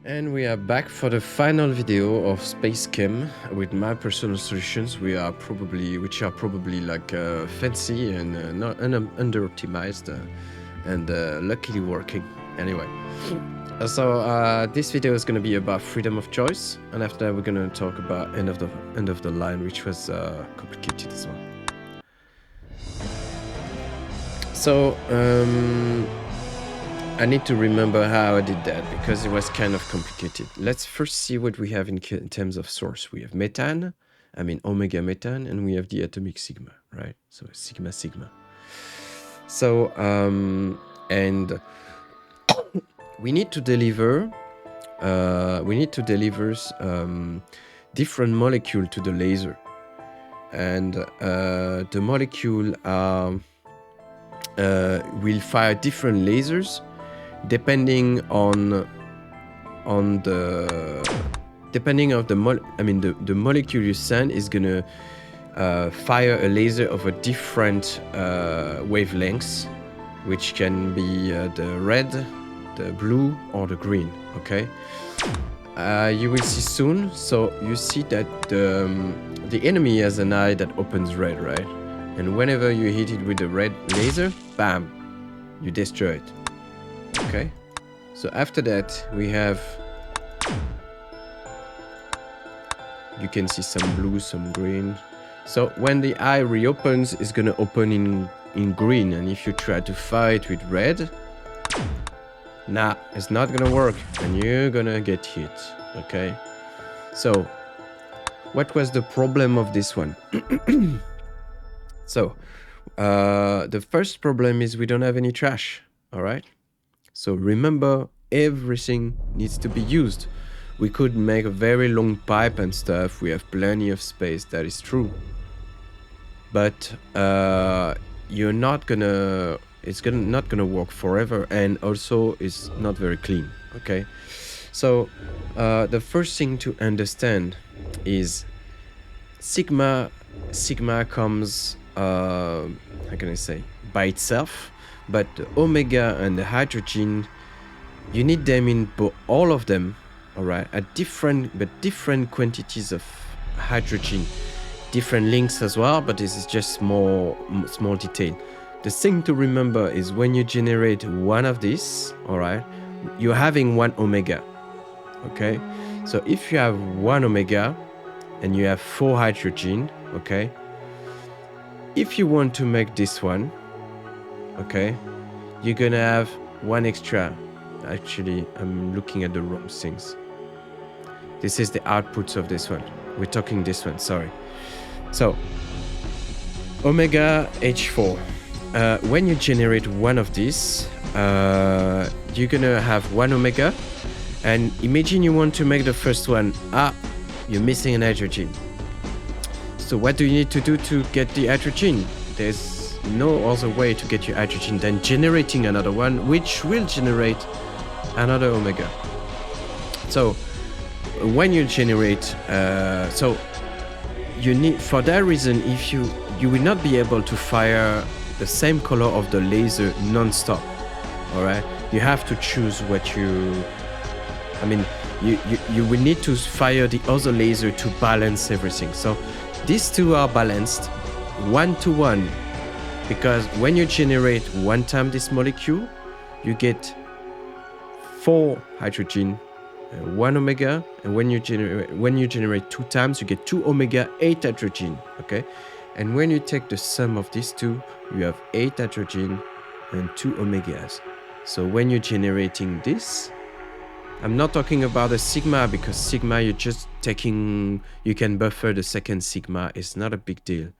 And we are back for the final video of SpaceChem with my personal solutions. Which are probably like fancy and not under optimized and luckily working. Anyway, so this video is going to be about freedom of choice, and after that we're going to talk about end of the line, which was complicated as well. So I need to remember how I did that because it was kind of complicated. Let's first see what we have in terms of source. We have methane, omega methane, and we have the atomic sigma, right? So sigma. So and we need to deliver different molecule to the laser, and the molecule will fire different lasers depending on the molecule you send is gonna fire a laser of a different wavelengths, which can be the red, the blue, or the green. Okay, you will see soon. So you see that the enemy has an eye that opens red, right? And whenever you hit it with the red laser, bam, you destroy it. Okay, so after that we have, you can see some blue, some green. So when the eye reopens, it's gonna open in green, and if you try to fire it with red, nah, it's not gonna work and you're gonna get hit. Okay, so what was the problem of this one? So the first problem is we don't have any trash. All right, so remember, everything needs to be used. We could make a very long pipe and stuff. We have plenty of space, that is true, but you're not gonna, not gonna work forever, and also it's not very clean. Okay, so the first thing to understand is sigma comes how can I say, by itself, but the omega and the hydrogen, you need them in all of them, all right, at different quantities of hydrogen, different links as well, but this is just small detail. The thing to remember is when you generate one of these, all right, you're having one omega. Okay, so if you have one omega and you have 4 hydrogen, okay, if you want to make this one, okay, you're gonna have one extra. Actually, I'm looking at the wrong things. This is the outputs of this one. We're talking this one, sorry. So omega H4, when you generate one of these, you're gonna have one omega, and imagine you want to make the first one. You're missing an hydrogen. So what do you need to do to get the hydrogen? There's no other way to get your hydrogen than generating another one, which will generate another omega. So when you generate, so you need, for that reason, if you will not be able to fire the same color of the laser non-stop. All right, you have to choose what you will need to fire the other laser to balance everything. So these two are balanced 1-to-1, because when you generate one time this molecule, you get 4 hydrogen, 1 omega, and when you generate 2 times, you get 2 omega, 8 hydrogen. Okay, and when you take the sum of these two, you have 8 hydrogen and 2 omegas. So when you're generating this, I'm not talking about a sigma, because sigma you're just taking, you can buffer the second sigma, it's not a big deal.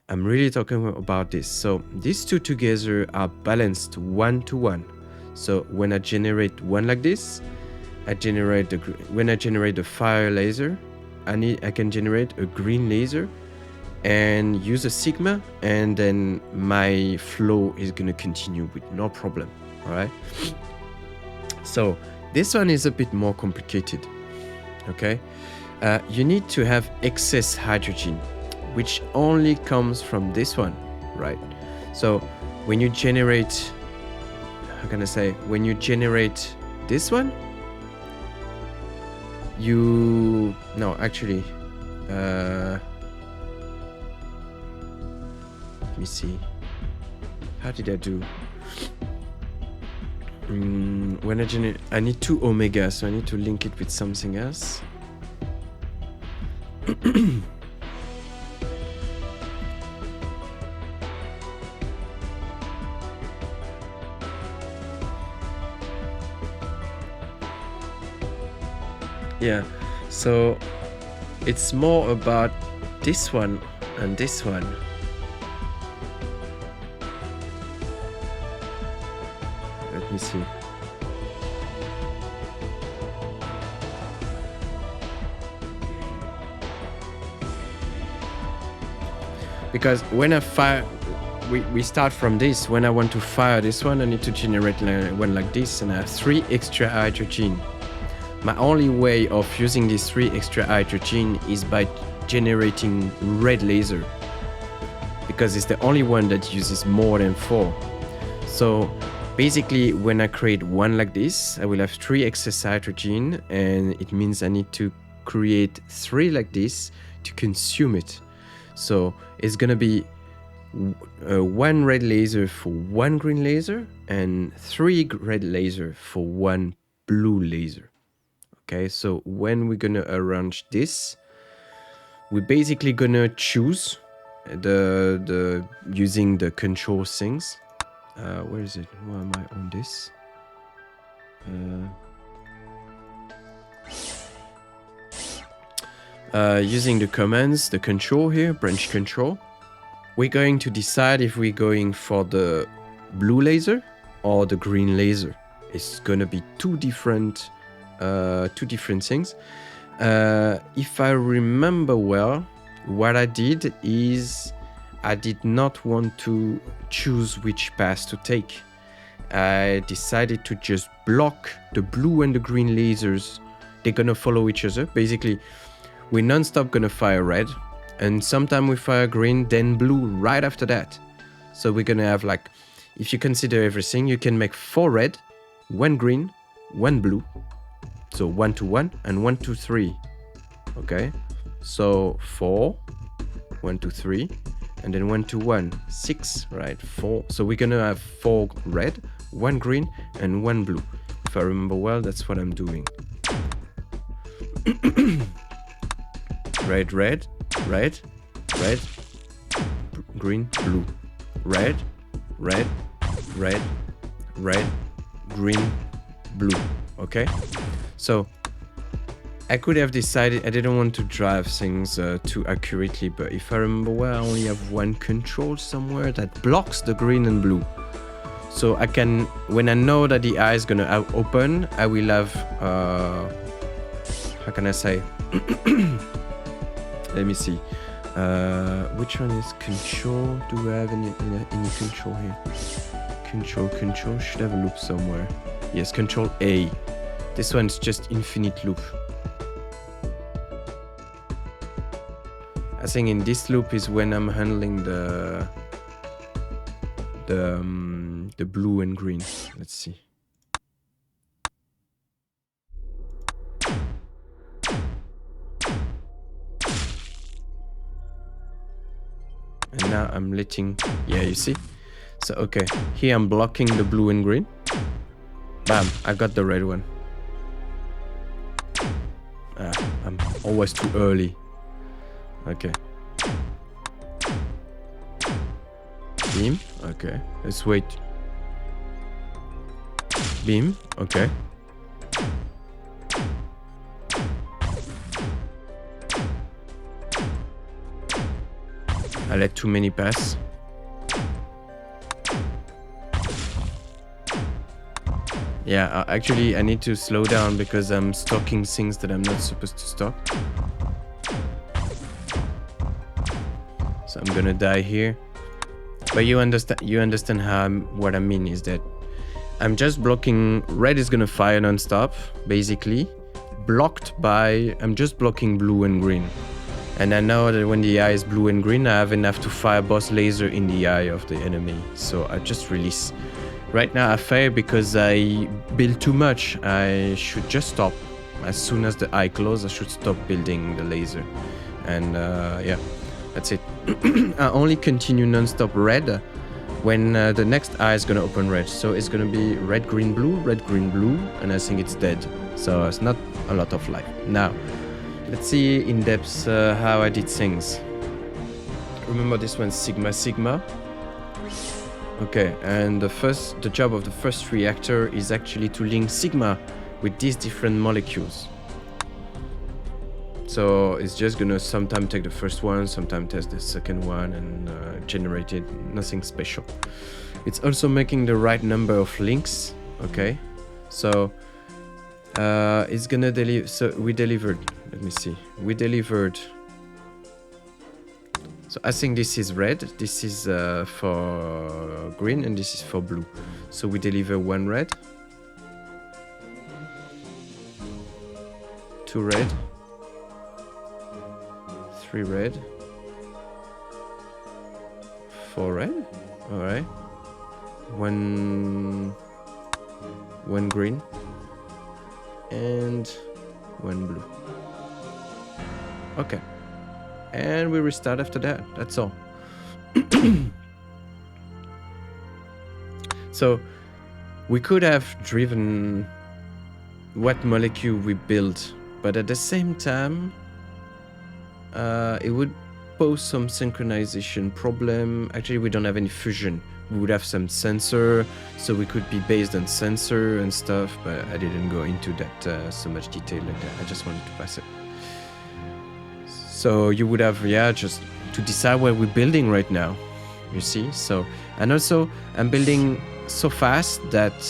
I'm really talking about this. So these two together are balanced 1-to-1. So when I generate one like this, when I generate the fire laser, I can generate a green laser and use a sigma, and then my flow is gonna continue with no problem. All right, so this one is a bit more complicated. Okay, you need to have excess hydrogen, which only comes from this one, right? So when you generate, how can I say, when you generate this one, no, actually, let me see. How did I do? When I need 2 omega, so I need to link it with something else. Yeah, so it's more about this one and this one. Let me see. Because when I fire, we start from this. When I want to fire this one, I need to generate one like this, and I have 3 extra hydrogen. My only way of using these 3 extra hydrogen is by generating red laser, because it's the only one that uses more than 4. So basically, when I create one like this, I will have 3 excess hydrogen, and it means I need to create 3 like this to consume it. So it's gonna be 1 red laser for 1 green laser, and 3 red laser for 1 blue laser. Okay, so when we're gonna arrange this, we're basically gonna choose the using the control things. Where is it? Why am I on this? Using the commands, the control here, branch control, we're going to decide if we're going for the blue laser or the green laser. It's gonna be two different things. If I remember well, what I did is I did not want to choose which path to take. I decided to just block the blue and the green lasers. They're gonna follow each other. Basically, we're non-stop gonna fire red, and sometime we fire green, then blue right after that. So we're gonna have, like, if you consider everything, you can make 4 red, 1 green, 1 blue. So 1 to 1 and 1 to 3. Okay, so 4, 1 to 3, and then 1 to 1, 6, right? 4. So we're gonna have 4 red, 1 green, and 1 blue. If I remember well, that's what I'm doing. Red, red, red, red, green, blue, red, red, red, red, green, blue. Okay, so I could have decided I didn't want to drive things too accurately, but if I remember well, I only have 1 control somewhere that blocks the green and blue. So I can, when I know that the eye is gonna open, I will have, how can I say? Let me see. Which one is control? Do I have any control here? Control should have a loop somewhere. Yes, control A. This one's just infinite loop. I think in this loop is when I'm handling the blue and green. Let's see. And now I'm letting, yeah, you see? So, okay, here I'm blocking the blue and green. Bam, I got the red one. I'm always too early. Okay. Beam, okay, let's wait. Beam, okay. I let too many pass. Yeah, actually I need to slow down because I'm stocking things that I'm not supposed to stock. So I'm gonna die here. But you understand how what I mean is that I'm just blocking. Red is gonna fire non-stop, basically. Blocked by, I'm just blocking blue and green. And I know that when the eye is blue and green, I have enough to fire both laser in the eye of the enemy. So I just release. Right now I fire because I build too much. I should just stop. As soon as the eye closes, I should stop building the laser. And yeah, that's it. I only continue non-stop red when the next eye is gonna open red. So it's gonna be red, green, blue, and I think it's dead. So it's not a lot of life. Now, let's see in depth how I did things. Remember this one, sigma, sigma. Okay, and the job of the first reactor is actually to link sigma with these different molecules. So it's just gonna sometime take the first one, sometime test the second one, and generate it. Nothing special. It's also making the right number of links. Okay, so it's gonna deliver. So we delivered. Let me see. We delivered. So I think this is red. This is for green, and this is for blue. So we deliver 1 red, 2 red. 3 red, 4 red, alright, 1 green, and 1 blue. Okay, and we restart after that, that's all. So, we could have driven what molecule we built, but at the same time, it would pose some synchronization problem. Actually, we don't have any fusion. We would have some sensor, so we could be based on sensor and stuff, but I didn't go into that so much detail like that. I just wanted to pass it. So you would have, yeah, just to decide what we're building right now, you see? So, and also I'm building so fast that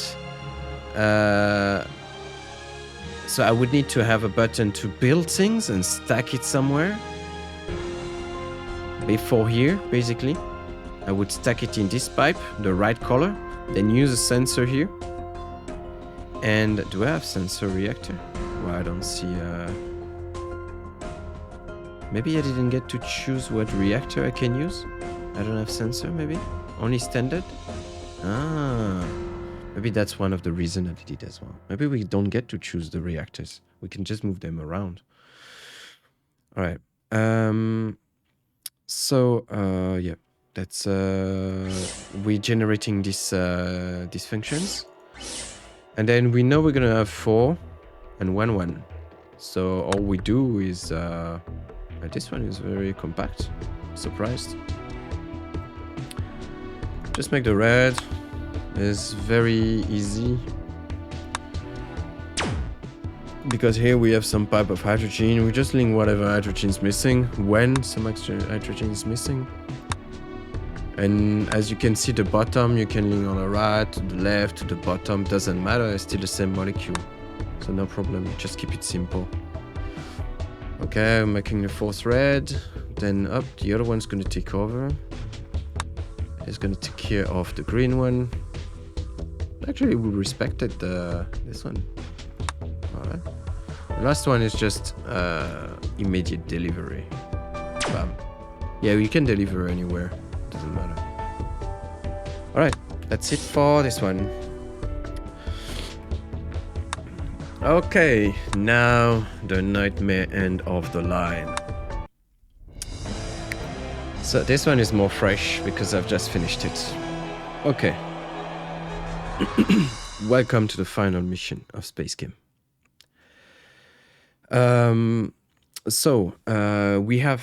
so I would need to have a button to build things and stack it somewhere. Before here, basically, I would stack it in this pipe, the right color, then use a sensor here. And do I have sensor reactor? Well, I don't see. Maybe I didn't get to choose what reactor I can use. I don't have sensor, maybe? Only standard? Ah, maybe that's one of the reasons I did it as well. Maybe we don't get to choose the reactors. We can just move them around. All right. So yeah, that's we're generating these functions, and then we know we're gonna have 4 and 1 1. So all we do is this one is very compact. Surprised. Just make the red. It's very easy. Because here we have some pipe of hydrogen. We just link whatever hydrogen is missing when some extra hydrogen is missing. And as you can see, the bottom you can link on the right, to the left, to the bottom, doesn't matter, it's still the same molecule. So no problem, just keep it simple. Okay, I'm making the 4th red, then up, the other one's gonna take over. It's gonna take care of the green one. Actually, we respected this one. Alright. The last one is just immediate delivery. Bam. Yeah, you can deliver anywhere. Doesn't matter. Alright, that's it for this one. Okay, now the nightmare end of the line. So this one is more fresh because I've just finished it. Okay. Welcome to the final mission of SpaceChem. We have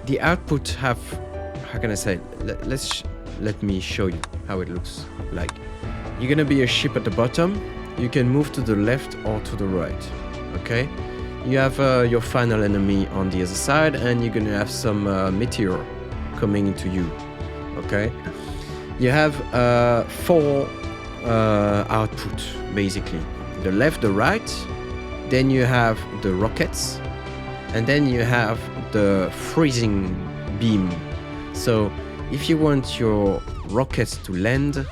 the output have, how can I say, let me show you how it looks like. You're gonna be a ship at the bottom. You can move to the left or to the right, okay? You have your final enemy on the other side, and you're gonna have some meteor coming into you, okay? You have 4 output, basically. The left, the right, then you have the rockets, and then you have the freezing beam. So if you want your rockets to land,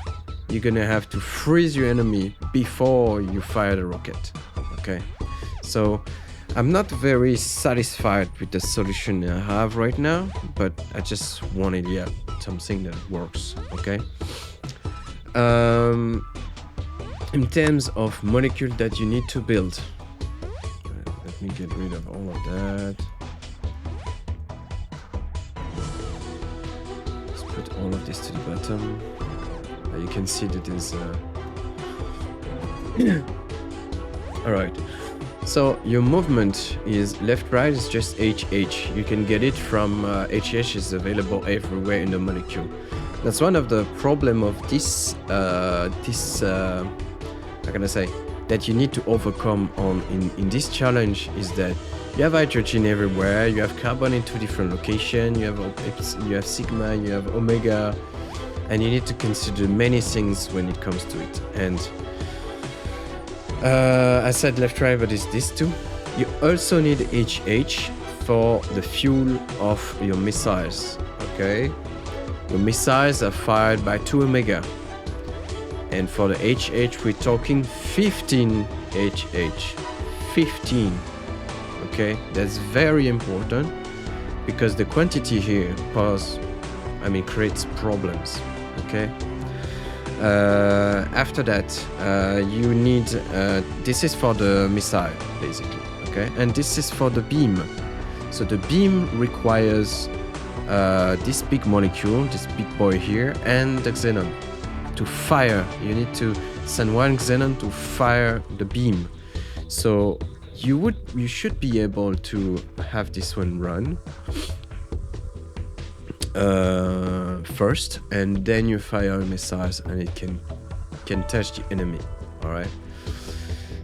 you're gonna have to freeze your enemy before you fire the rocket, okay? So I'm not very satisfied with the solution I have right now, but I just wanted, something that works, okay? in terms of molecule that you need to build. Let me get rid of all of that. Let's put all of this to the bottom. You can see that is all right. So your movement is left, right is just HH. You can get it from HH is available everywhere in the molecule. That's one of the problem of this how can I say, that you need to overcome on in this challenge is that you have hydrogen everywhere, you have carbon in 2 different locations, you have sigma, you have omega, and you need to consider many things when it comes to it. And I said left, right, but it's these two. You also need HH for the fuel of your missiles, okay? Your missiles are fired by 2 omega. And for the HH, we're talking 15 HH. 15, okay? That's very important because the quantity here creates problems, okay? After that, you need, this is for the missile, basically, okay? And this is for the beam. So the beam requires this big molecule, this big boy here, and the xenon. To fire, you need to send one xenon to fire the beam. So you should be able to have this one run first, and then you fire missiles and it can touch the enemy. All right,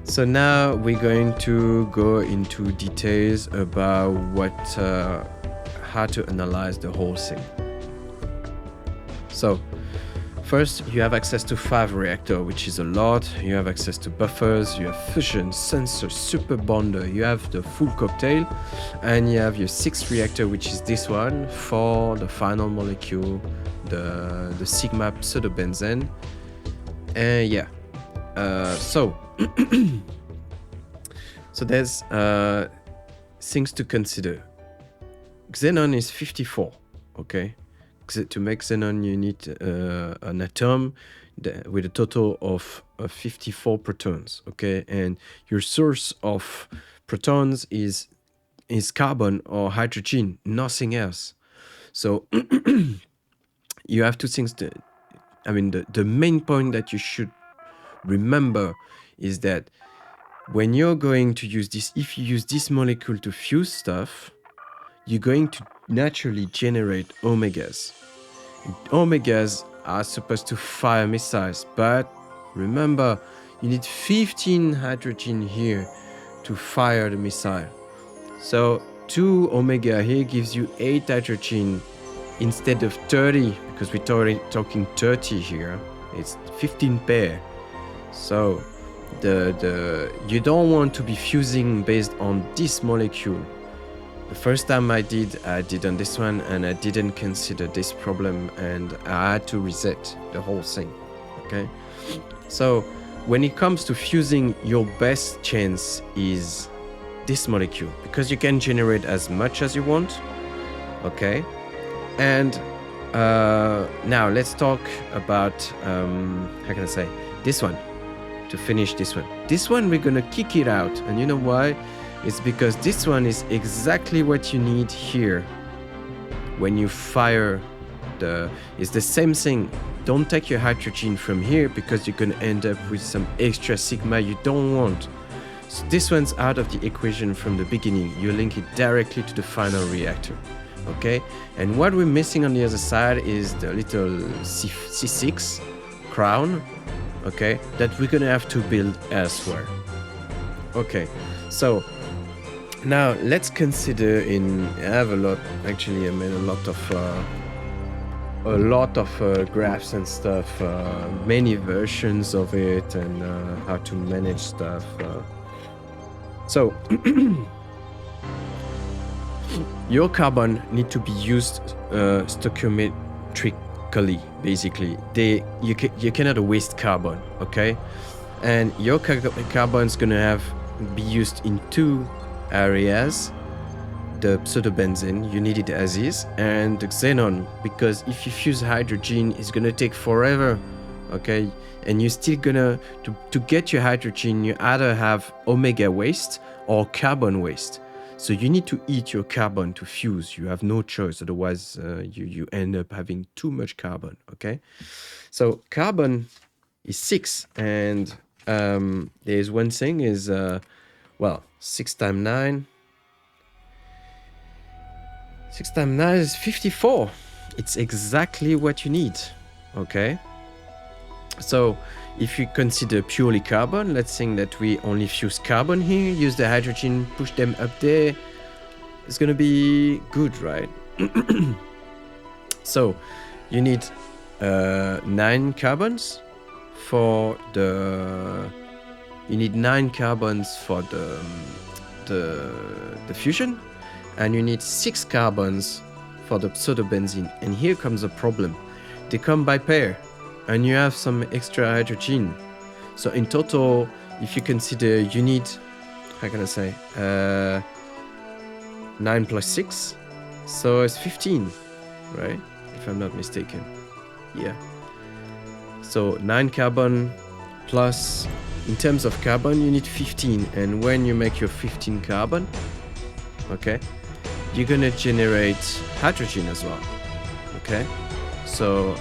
so now we're going to go into details about how to analyze the whole thing. So first, you have access to 5 reactors, which is a lot. You have access to buffers, you have fusion, sensor, super bonder, you have the full cocktail, and you have your 6th reactor, which is this one for the final molecule, the sigma pseudobenzene. And yeah, so there's things to consider. Xenon is 54, okay? To make xenon, you need an atom with a total of 54 protons, okay? And your source of protons is carbon or hydrogen, nothing else. So you have 2 things. The main point that you should remember is that when you're going to use this, if you use this molecule to fuse stuff, you're going to naturally generate omegas. Omegas are supposed to fire missiles, but remember, you need 15 hydrogen here to fire the missile. So 2 omega here gives you 8 hydrogen instead of 30, because we're talking 30 here. It's 15 pair. So you don't want to be fusing based on this molecule. The first time I did on this one, and I didn't consider this problem, and I had to reset the whole thing, okay? So when it comes to fusing, your best chance is this molecule, because you can generate as much as you want, okay? And now let's talk about, how can I say, this one, to finish this one. This one, we're gonna kick it out, and you know why? It's because this one is exactly what you need here. When you fire it's the same thing. Don't take your hydrogen from here, because you're gonna end up with some extra sigma you don't want. So this one's out of the equation from the beginning. You link it directly to the final reactor, okay? And what we're missing on the other side is the little C6 crown, okay, that we're gonna have to build elsewhere. Okay, so now let's consider I made a lot of graphs and stuff, many versions of it, and how to manage stuff. So your carbon need to be used stoichiometrically, basically. You cannot waste carbon, okay? And your carbon is gonna be used in 2 areas. The pseudobenzene, you need it as is, and the xenon, because if you fuse hydrogen, it's gonna take forever, okay? And you're still gonna, to get your hydrogen, you either have omega waste or carbon waste. So you need to eat your carbon to fuse. You have no choice, otherwise you end up having too much carbon, okay? So carbon is 6, and there's one thing is, well, 6 times 9. 6 times 9 is 54. It's exactly what you need, okay? So if you consider purely carbon, let's think that we only fuse carbon here, use the hydrogen, push them up there. It's gonna be good, right? So you need 9 carbons for the... You need 9 carbons for the fusion, and you need 6 carbons for the pseudobenzene. And here comes a problem. They come by pair, and you have some extra hydrogen. So in total, if you consider you need, how can I say, 9 plus 6, so it's 15, right? If I'm not mistaken. Yeah. So 9 carbon plus, in terms of carbon, you need 15. And when you make your 15 carbon, okay, you're gonna generate hydrogen as well, okay? So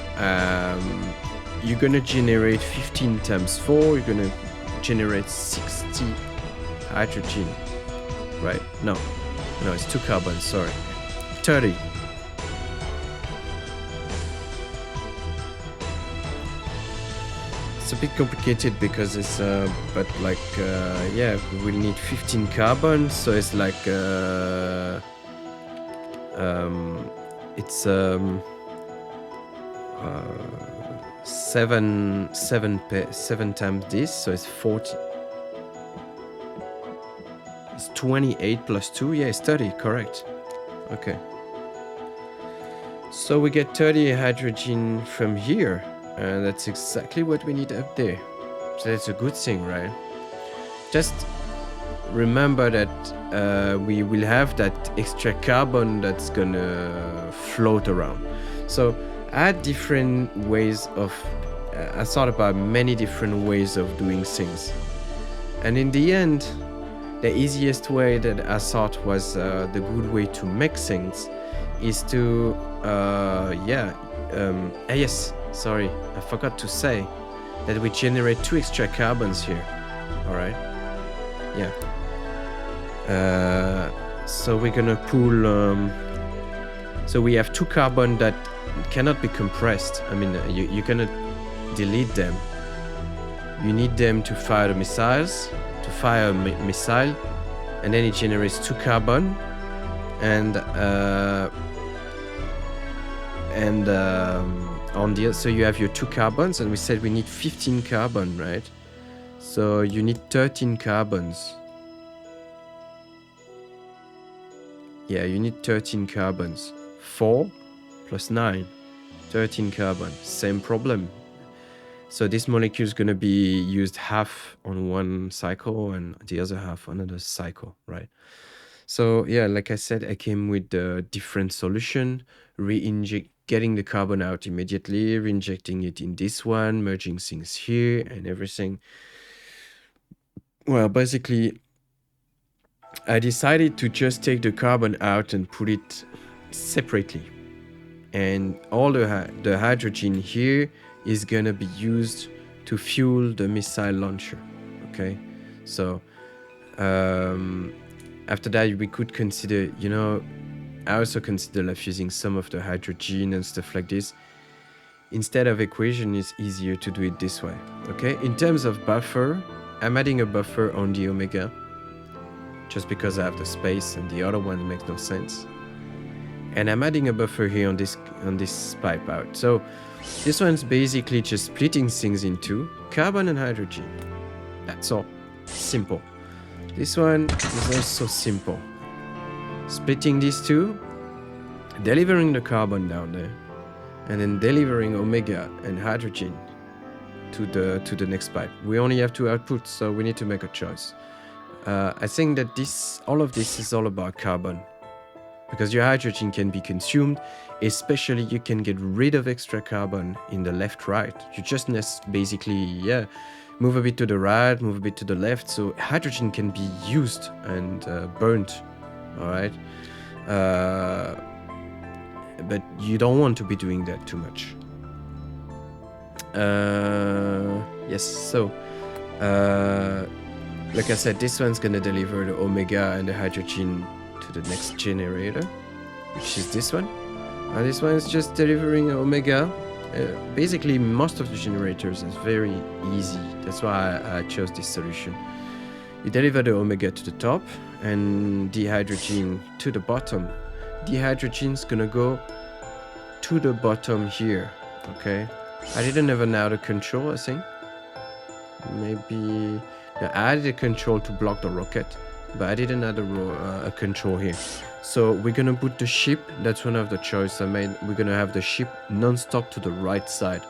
you're gonna generate 15 times 4, you're gonna generate 60 hydrogen, right? No, it's 2 carbons, sorry. 30. It's a bit complicated because it's, but like, yeah, we'll need 15 carbon, so it's like, it's 7 times this, so it's 40. It's 28 plus 2, yeah, it's 30, correct. Okay. So we get 30 hydrogen from here, and that's exactly what we need up there. So that's a good thing, right? Just remember that we will have that extra carbon that's gonna float around. So I had different ways of, I thought about many different ways of doing things. And in the end, the easiest way that I thought was the good way to make things is to, yes, sorry, I forgot to say that we generate 2 extra carbons here, all right? Yeah. So we're gonna pull, so we have 2 carbon that cannot be compressed. I mean, you cannot delete them. You need them to fire the missiles, to fire a missile, and then it generates 2 carbon, and on the other, so you have your 2 carbons, and we said we need 15 carbon, right? So you need 13 carbons. Yeah, you need 13 carbons. 4 plus 9, 13 carbon, same problem. So this molecule is going to be used half on one cycle and the other half on another cycle, right? So yeah, like I said, I came with a different solution, getting the carbon out immediately, re-injecting it in this one, merging things here and everything. Well, basically, I decided to just take the carbon out and put it separately. And all the hydrogen here is gonna be used to fuel the missile launcher, okay? So after that, we could consider, you know, I also consider like using some of the hydrogen and stuff like this. Instead of equation, it's easier to do it this way, okay? In terms of buffer, I'm adding a buffer on the omega, just because I have the space and the other one makes no sense. And I'm adding a buffer here on this pipe out. So this one's basically just splitting things into carbon and hydrogen. That's all. Simple. This one is also simple. Splitting these two, delivering the carbon down there, and then delivering omega and hydrogen to the next pipe. We only have 2 outputs, so we need to make a choice. I think that all of this is all about carbon. because your hydrogen can be consumed, especially you can get rid of extra carbon in the left right. You just basically move a bit to the right, move a bit to the left, so hydrogen can be used and burnt. All right, but you don't want to be doing that too much. Yes, so like I said, this one's gonna deliver the omega and the hydrogen to the next generator, which is this one. And this one is just delivering omega. Basically, most of the generators is very easy. That's why I chose this solution. You deliver the omega to the top and the hydrogen to the bottom. The hydrogen's gonna go to the bottom here, okay? I didn't have an outer control, I think. Maybe I added a control to block the rocket, but I didn't add a control here. So we're gonna put the ship, that's one of the choices I made. We're gonna have the ship non-stop to the right side.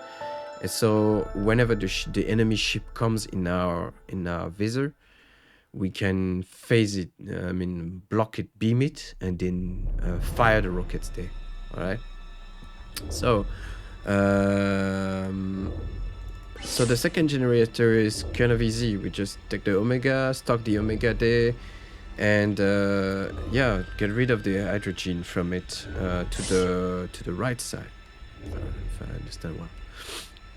And so whenever the enemy ship comes in our visor, we can phase it, block it, beam it, and then fire the rockets there. All right. So, so the second generator is kind of easy. We just take the omega, stock the omega there, and get rid of the hydrogen from it to the right side. If I understand well.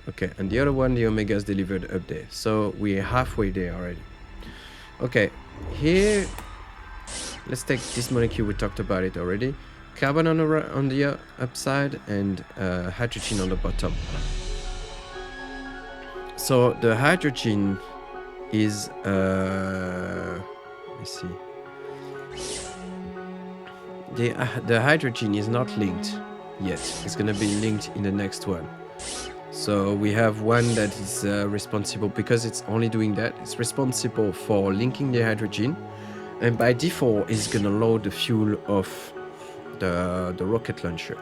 Okay, and the other one, the omega is delivered up there. So we're halfway there already. Okay, here, let's take this molecule, we talked about it already. Carbon on the upside and hydrogen on the bottom. So the hydrogen is, let me see. The hydrogen is not linked yet. It's gonna be linked in the next one. So we have one that is responsible, because it's only doing that, it's responsible for linking the hydrogen, and by default is gonna load the fuel of the rocket launcher.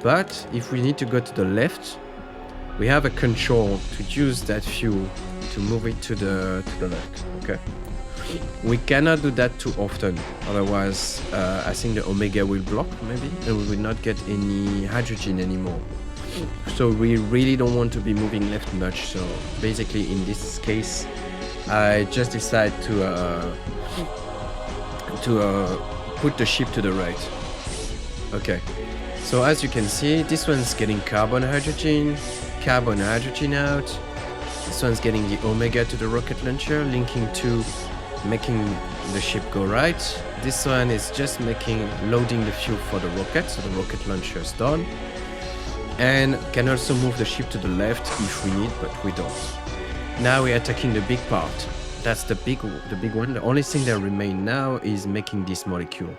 But if we need to go to the left, we have a control to use that fuel to move it to the left. Okay. We cannot do that too often, otherwise I think the omega will block maybe, and we will not get any hydrogen anymore. So we really don't want to be moving left much. So basically in this case, I just decide to put the ship to the right. Okay. So as you can see, this one's getting carbon hydrogen out. This one's getting the omega to the rocket launcher, linking to making the ship go right. This one is just loading the fuel for the rocket, so the rocket launcher is done. And can also move the ship to the left if we need, but we don't. Now we're attacking the big part. That's the big one. The only thing that remains now is making this molecule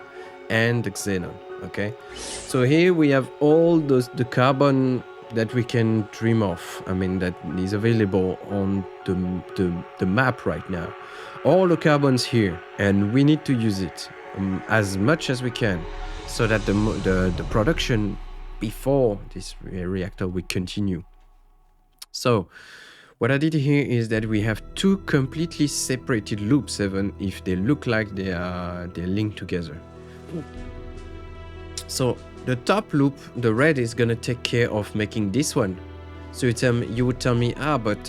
and the xenon. Okay, so here we have all the carbon that we can dream of. I mean, that is available on the map right now. All the carbon's here, and we need to use it as much as we can, so that the production before this reactor will continue. So what I did here is that we have two completely separated loops, even if they look like they're linked together. So the top loop, the red, is gonna take care of making this one. So you would tell me, but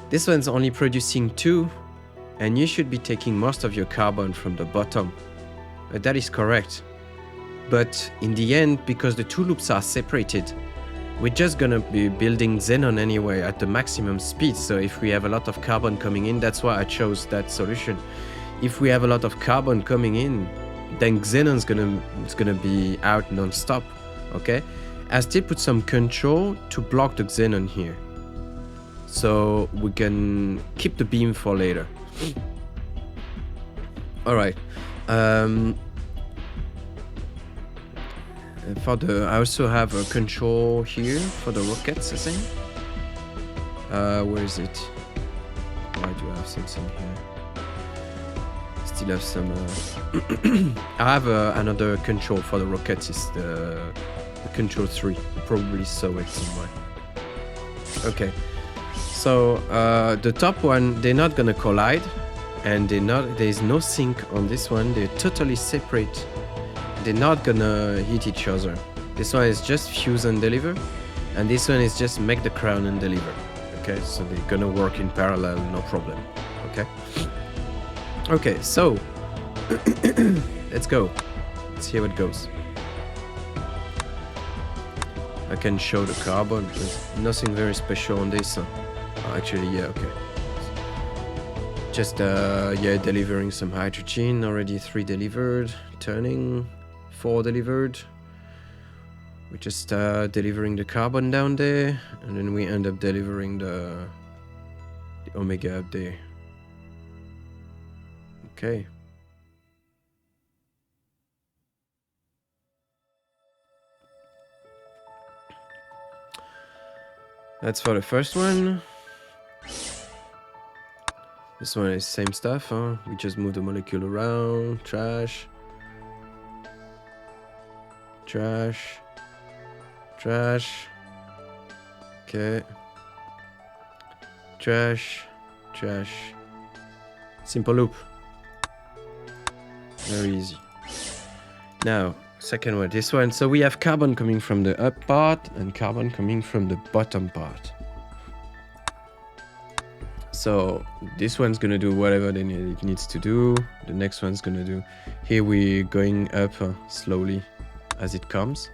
this one's only producing 2, and you should be taking most of your carbon from the bottom. That is correct. But in the end, because the two loops are separated, we're just gonna be building xenon anyway at the maximum speed. So if we have a lot of carbon coming in, that's why I chose that solution. If we have a lot of carbon coming in, then xenon's gonna be out non-stop. Okay, I still put some control to block the xenon here, so we can keep the beam for later. All right. I also have a control here for the rockets, I think. Where is it? Why do I have something here? Still have some. I have another control for the rockets. It's the control 3. You probably saw it somewhere. Okay. So the top one, they're not gonna collide. and there is no sync on this one. They're totally separate. They're not gonna hit each other. This one is just fuse and deliver, and this one is just make the crown and deliver. Okay, so they're gonna work in parallel, no problem. Okay. Okay, so let's go. Let's see how it goes. I can show the carbon. There's nothing very special on this. Actually, yeah, okay. Just yeah, delivering some hydrogen. Already 3 delivered. Turning 4 delivered. We're just delivering the carbon down there, and then we end up delivering the omega up there. Okay. That's for the first one. This one is same stuff, huh? We just move the molecule around. Trash. Trash. Trash. Okay. Trash. Trash. Simple loop. Very easy. Now, second one, this one. So we have carbon coming from the up part and carbon coming from the bottom part. So this one's gonna do whatever it needs to do. The next one's gonna do. Here we're going up slowly as it comes.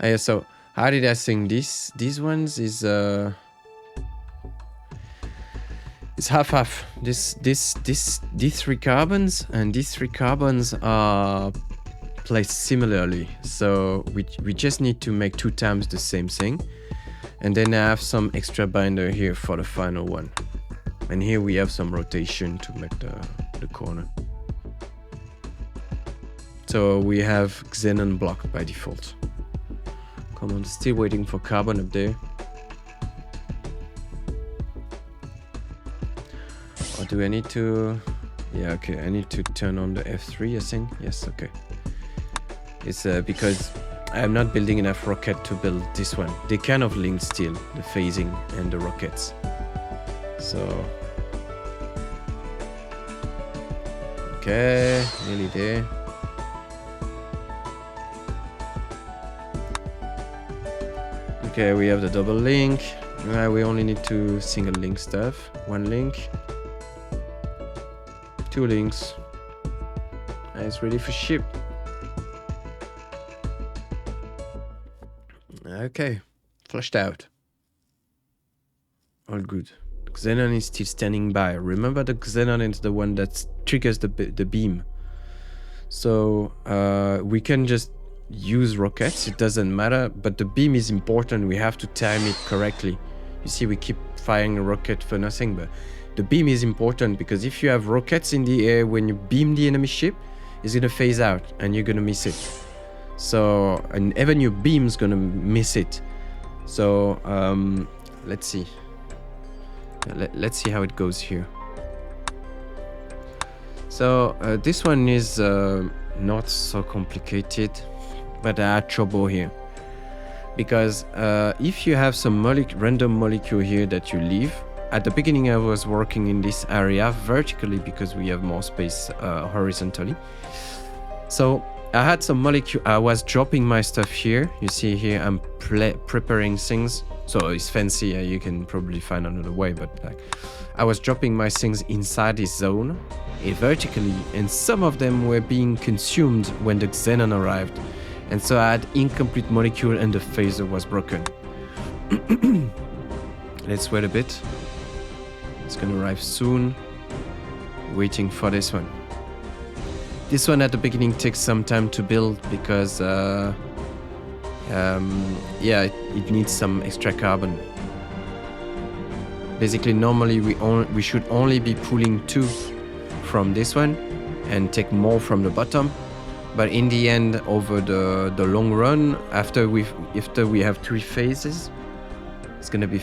Yeah, so how did I sing this? These ones is it's half-half. These 3 carbons and these 3 carbons are placed similarly. So we just need to make 2 times the same thing. And then I have some extra binder here for the final one. And here we have some rotation to make the corner. So we have xenon block by default. Come on, still waiting for carbon up there. Or do I need to... Yeah, okay, I need to turn on the F3, I think. Yes, okay. It's because I'm not building enough rocket to build this one. They kind of link still, the phasing and the rockets. So... Okay, nearly there. Okay, we have the double link. We only need 2 single link stuff. 1 link. 2 links. And it's ready for ship. Okay, flushed out. All good. Xenon is still standing by. Remember, the xenon is the one that triggers the beam. So we can just use rockets, it doesn't matter, but the beam is important. We have to time it correctly. You see, we keep firing a rocket for nothing, but the beam is important because if you have rockets in the air when you beam the enemy ship, it's gonna phase out and you're gonna miss it. So, and even your beam's gonna miss it. So let's see. Let's see how it goes here. So this one is not so complicated, but I had trouble here because if you have some random molecule here that you leave, at the beginning I was working in this area vertically because we have more space horizontally. So I had some molecule, I was dropping my stuff here. You see here I'm preparing things, so it's fancy. You can probably find another way, but like I was dropping my things inside this zone vertically, and some of them were being consumed when the xenon arrived, and so I had incomplete molecule and the phaser was broken. Let's wait a bit. It's gonna arrive soon. Waiting for this one. This one at the beginning takes some time to build because yeah, it needs some extra carbon. Basically, normally we should only be pulling 2 from this one and take more from the bottom. But in the end, over the long run, after we have 3 phases, it's gonna be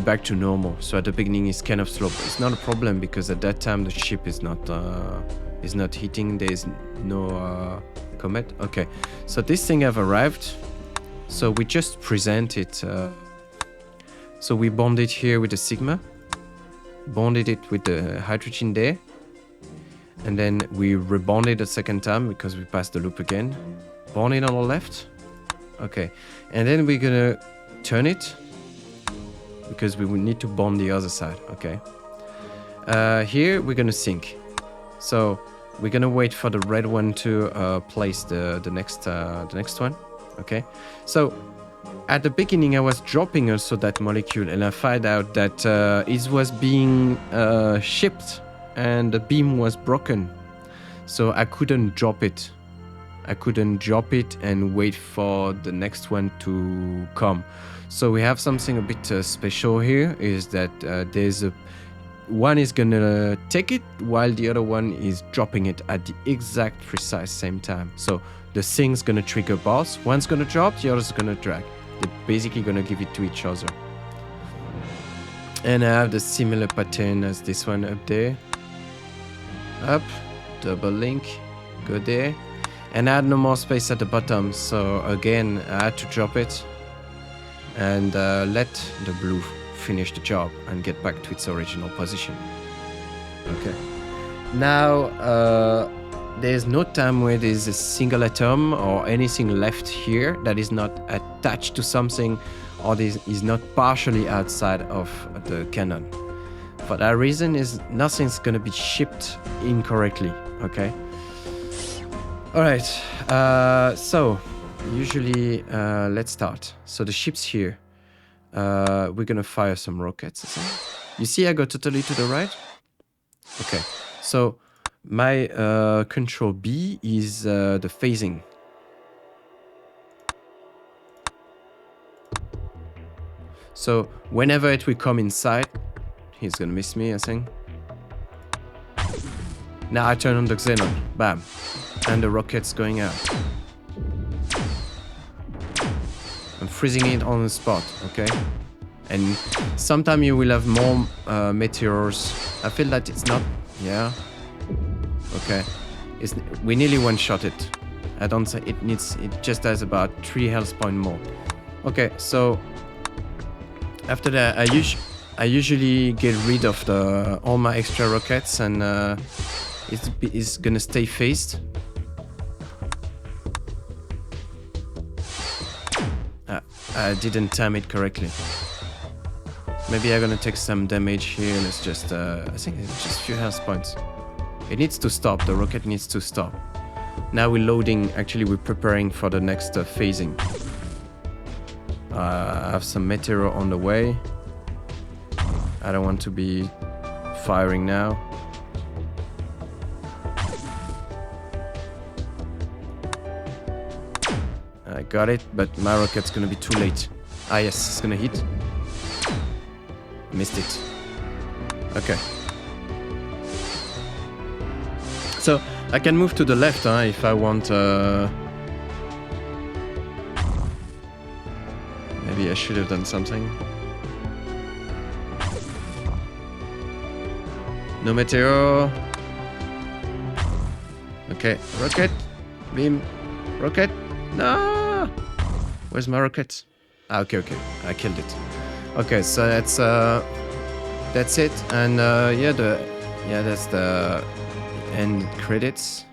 back to normal. So at the beginning, it's kind of slow. But it's not a problem because at that time the ship is not hitting. There's no Comet. Okay, so this thing have arrived. So we just present it. So we bond it here with the Sigma, bonded it with the hydrogen there, and then we rebond it a second time because we passed the loop again. Bond it on the left. Okay, and then we're gonna turn it because we will need to bond the other side. Okay. Here we're gonna sync. So we're gonna wait for the red one to place the next one. Okay. So at the beginning I was dropping also that molecule, and I found out that it was being shipped and the beam was broken. So I couldn't drop it. I couldn't drop it and wait for the next one to come. So we have something a bit special here, is that there's a one is gonna take it while the other one is dropping it at the exact precise same time. So the thing's gonna trigger both. One's gonna drop, the other's gonna drag. They're basically gonna give it to each other. And I have the similar pattern as this one up there. Up, double link, go there. And I had no more space at the bottom, so again I had to drop it and let the blue finish the job and get back to its original position. Okay. Now there's no time where there's a single atom or anything left here that is not attached to something or this is not partially outside of the cannon. For that reason is nothing's gonna be shipped incorrectly. Okay. All right, so usually let's start. So the ship's here. We're gonna fire some rockets. You see I go totally to the right? Okay, so my control B is the phasing. So whenever it will come inside, he's gonna miss me, I think. Now I turn on the xenon, bam. And the rocket's going out. I'm freezing it on the spot, okay? And sometime you will have more meteors. I feel that it's not, yeah. Okay, we nearly one-shot it. I don't say it needs, it just has about 3 health points more. Okay, so after that, I usually get rid of all my extra rockets, and it's gonna stay phased. I didn't time it correctly. Maybe I'm gonna take some damage here. Let's just, I think it's just a few health points. It needs to stop, the rocket needs to stop. Now we're loading, actually we're preparing for the next phasing. I have some meteor on the way. I don't want to be firing now. I got it, but my rocket's gonna be too late. Ah yes, it's gonna hit. Missed it. Okay. So I can move to the left if I want. Maybe I should have done something. No meteor. Okay, rocket, beam, rocket. No. Where's my rocket? Ah, okay, I killed it. Okay, so that's it, and that's the end credits.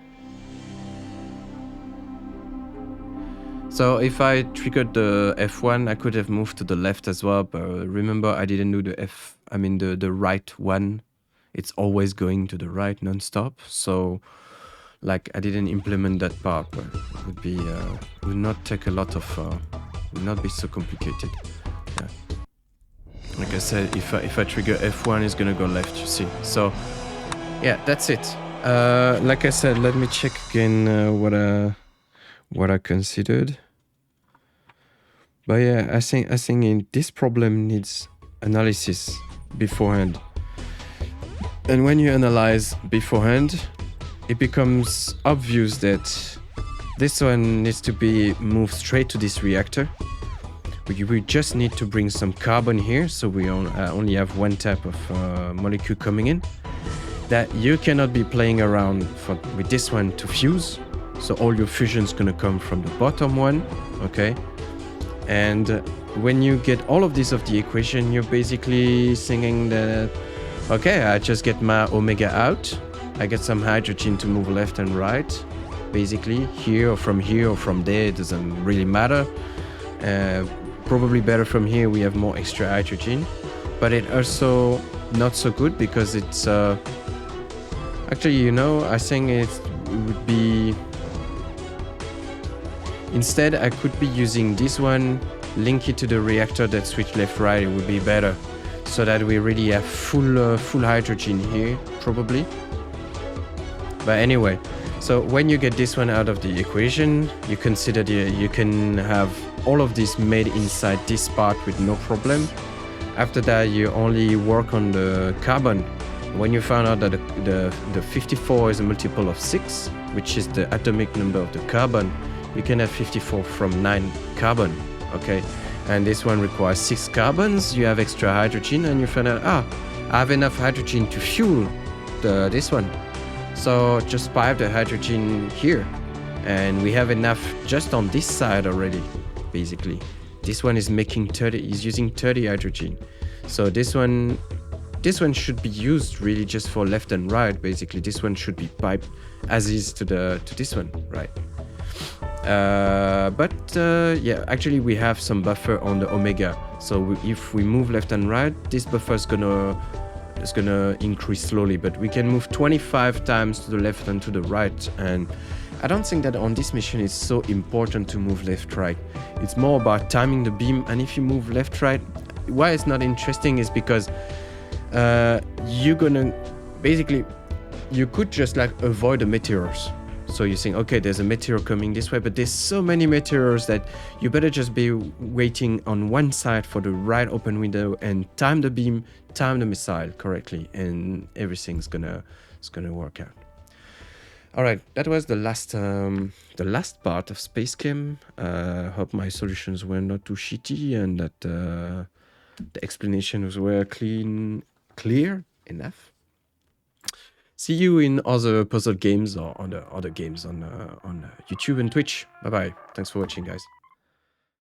So if I triggered the F1, I could have moved to the left as well, but remember I didn't do the right one. It's always going to the right non-stop, so like I didn't implement that part, but it would be would not take a lot of would not be so complicated. Yeah. Like I said, if I trigger F1, it's gonna go left, you see. So yeah, that's it. Like I said, let me check again what I considered. But yeah, I think this problem needs analysis beforehand. And when you analyze beforehand, it becomes obvious that this one needs to be moved straight to this reactor. We just need to bring some carbon here, so we only have one type of molecule coming in. That you cannot be playing around with this one to fuse. So all your fusion's gonna come from the bottom one, okay? And when you get all of this of the equation, you're basically thinking that, okay, I just get my omega out. I get some hydrogen to move left and right, basically here or from there, it doesn't really matter. Probably better from here, we have more extra hydrogen, but it also not so good because it's actually, you know, I think it would be, instead I could be using this one, link it to the reactor that switch left right, it would be better, so that we really have full hydrogen here probably. But anyway, so when you get this one out of the equation, you consider you can have all of this made inside this part with no problem. After that, you only work on the carbon. When you found out that the 54 is a multiple of 6, which is the atomic number of the carbon, you can have 54 from 9 carbon, okay? And this one requires 6 carbons, you have extra hydrogen, and you find out, I have enough hydrogen to fuel this one. So just pipe the hydrogen here, and we have enough just on this side already, basically. This one is making 30, is using 30 hydrogen. So this one should be used really just for left and right, basically. This one should be piped as is to this one, right? Yeah, actually we have some buffer on the omega. So if we move left and right, this buffer is gonna increase slowly, but we can move 25 times to the left and to the right. And I don't think that on this mission it's so important to move left right. It's more about timing the beam. And if you move left right, why it's not interesting is because you're gonna basically, you could just like avoid the meteors. So you think, okay, there's a meteor coming this way, but there's so many meteors that you better just be waiting on one side for the right open window and time the beam, time the missile correctly, and everything's gonna work out. All right, that was the last part of SpaceChem. Hope my solutions were not too shitty and that the explanations were clear enough. See you in other puzzle games or other games on YouTube and Twitch. Bye bye. Thanks for watching, guys.